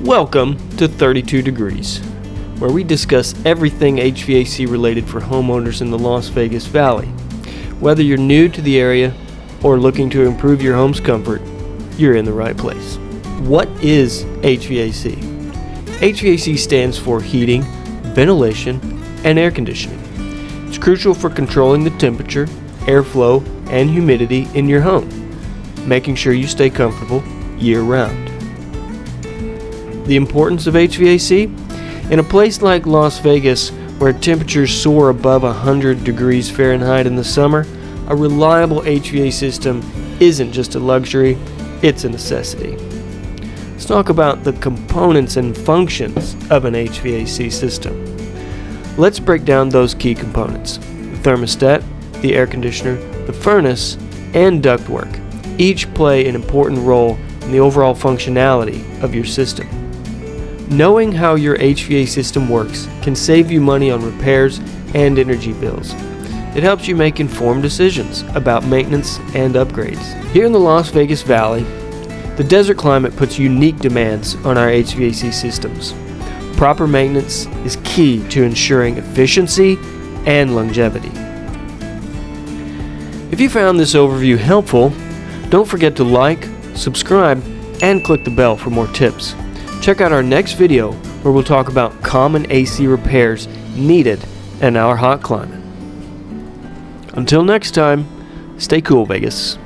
Welcome to 32 Degrees, where we discuss everything HVAC related for homeowners in the Las Vegas Valley. Whether you're new to the area or looking to improve your home's comfort, you're in the right place. What is HVAC? HVAC stands for heating, ventilation, and air conditioning. It's crucial for controlling the temperature, airflow, and humidity in your home, making sure you stay comfortable year-round. The importance of HVAC? In a place like Las Vegas, where temperatures soar above 100 degrees Fahrenheit in the summer, a reliable HVAC system isn't just a luxury, it's a necessity. Let's talk about the components and functions of an HVAC system. Let's break down those key components: the thermostat, the air conditioner, the furnace, and ductwork. Each play an important role in the overall functionality of your system. Knowing how your HVAC system works can save you money on repairs and energy bills. It helps you make informed decisions about maintenance and upgrades. Here in the Las Vegas Valley, the desert climate puts unique demands on our HVAC systems. Proper maintenance is key to ensuring efficiency and longevity. If you found this overview helpful, don't forget to like, subscribe, and click the bell for more tips. Check out our next video where we'll talk about common AC repairs needed in our hot climate. Until next time, stay cool, Vegas.